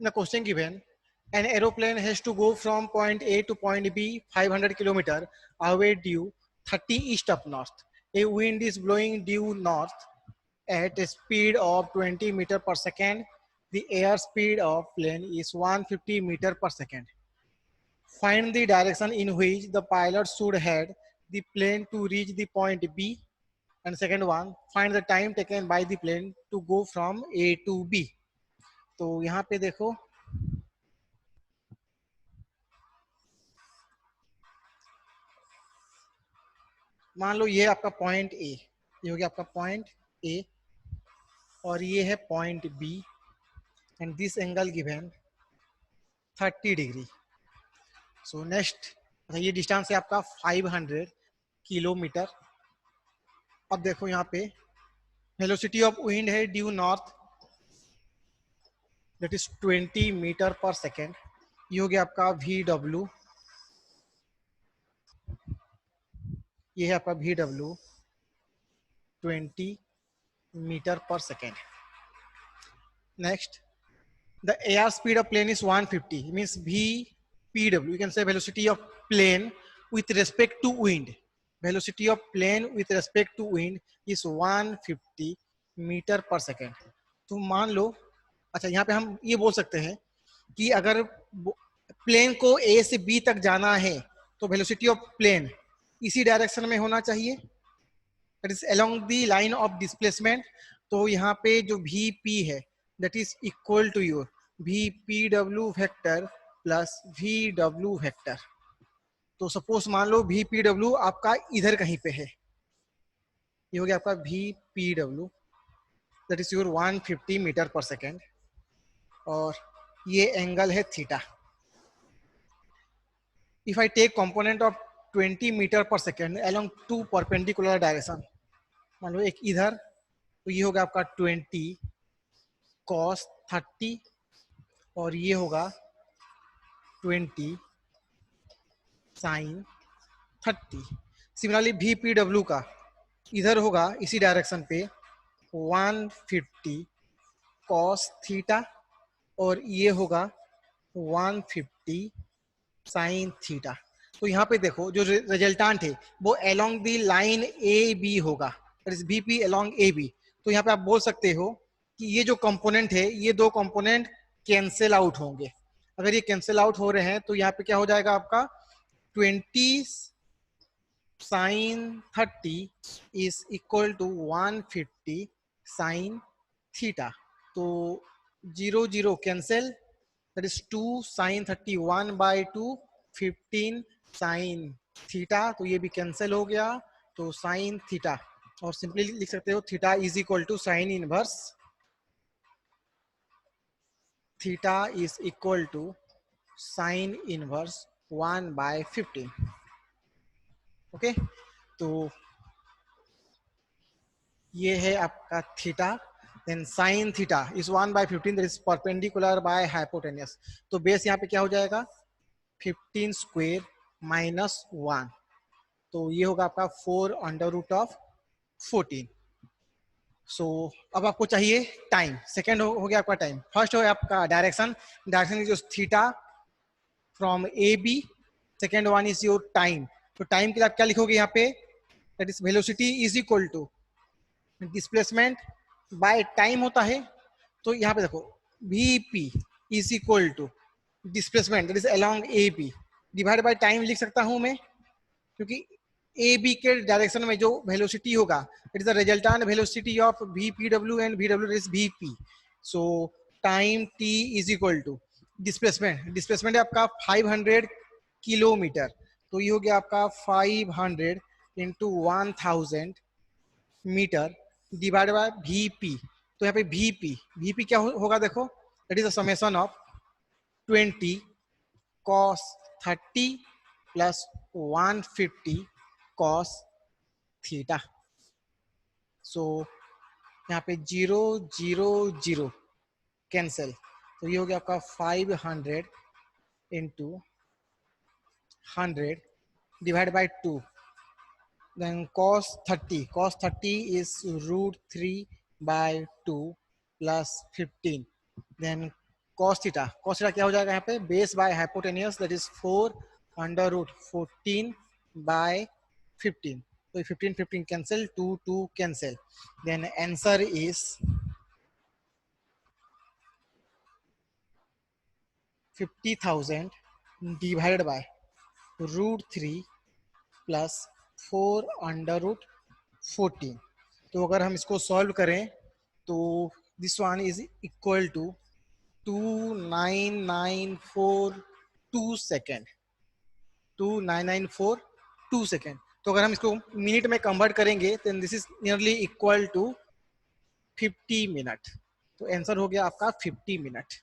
In the question given, an aeroplane has to go from point A to point B 500 km away due 30 east of north. A wind is blowing due north at a speed of 20 meter per second. The air speed of plane is 150 meter per second. Find the direction in which the pilot should head the plane to reach the point B. And second one, find the time taken by the plane to go from A to B. तो यहाँ पे देखो, मान लो ये आपका point A, ये हो गया आपका पॉइंट ए और ये है point B and this angle given 30 degree. So next, ये डिस्टेंस है आपका 500 किलोमीटर. अब देखो यहाँ पे वेलोसिटी ऑफ विंड है due north, that is 20 metre पर सेकेंड. ये हो गया आपका वी डब्ल्यू, ये है आपका वी डब्ल्यू 20 मीटर पर second. Next, the air speed of plane is 150, means VPW, you can say velocity of plane with respect to wind. Velocity of plane with respect to wind is 150 metre पर second. तो मान लो, अच्छा यहाँ पे हम ये बोल सकते हैं कि अगर प्लेन को ए से बी तक जाना है तो वेलोसिटी ऑफ प्लेन इसी डायरेक्शन में होना चाहिए, that is along the line of displacement. तो यहाँ पे जो VP है that is equal to your VPW vector plus VW vector. तो सपोज मान लो VPW आपका इधर कहीं पे है, ये हो गया आपका VPW that is your 150 metre पर सेकेंड और ये एंगल है theta. If I take component of 20 metre पर second along to perpendicular direction, मान लो एक इधर, तो ये होगा आपका 20 cos 30 और ये होगा 20 sin 30. सिमिलरली VPW का इधर होगा इसी डायरेक्शन पे 150 cos थीटा और ये होगा 150 sin थीटा. तो यहाँ पे देखो जो रिजल्टेंट है वो along the line A B होगा, that is VP along A B. तो यहाँ पे आप बोल सकते हो कि ये जो कंपोनेंट है ये दो कंपोनेंट कैंसिल आउट होंगे. अगर ये कैंसिल आउट हो रहे हैं तो यहाँ पे क्या हो जाएगा आपका 20 sin 30 is equal to 150 sin theta. तो 0 0 cancel, that is 2 sin 30 1 by 2 15 sin theta. तो ये भी कैंसिल हो गया, तो sin थीटा और सिंपली लिख सकते हो theta is equal to sine inverse, theta is equal to sine inverse 1 by 15. Okay, तो ये है आपका theta. Then sine theta is 1 by 15, that is perpendicular by hypotenuse. तो बेस यहाँ पे क्या हो जाएगा 15 स्क्वायर माइनस 1, तो ये होगा आपका 4 अंडर रूट ऑफ 14. सो अब आपको चाहिए टाइम. सेकेंड हो गया आपका टाइम. फर्स्ट हो गया आपका direction, direction is theta from A B. Second one is your time. तो टाइम के लिए आप क्या लिखोगे यहाँ पे, that is velocity is equal to displacement by time होता है. तो यहाँ पे देखो VP is equal to displacement that is along A B divide by time लिख सकता हूँ मैं, क्योंकि ए बी के डायरेक्शन में जो वेलोसिटी होगा it is the resultant velocity of VPW and VW is VP. So time T is equal to displacement, displacement है आपका 500 किलोमीटर. तो ये हो गया आपका 500 into 1000 metre divide by VP. तो यहाँ पे VP क्या होगा देखो, that is the summation of 20 cos 30 plus 150 cos theta. So यहाँ पे 0 0 0 कैंसिल, तो ये हो गया आपका 500 into 100 divide by 2. Then cos 30 is √3 by 2 plus 15. Then cos theta क्या हो जाएगा यहाँ पे, base by hypotenuse that is 4 √14 by 15, तो 15 15 cancel, 2 2 cancel, then answer is 50,000 divided by √3 plus 4 √14। तो अगर हम इसको सॉल्व करें तो this one is equal to 29942 second, 29942 second. तो अगर हम इसको मिनट में कन्वर्ट करेंगे तो this is nearly equal to 50 minute. तो आंसर हो गया आपका 50 मिनट।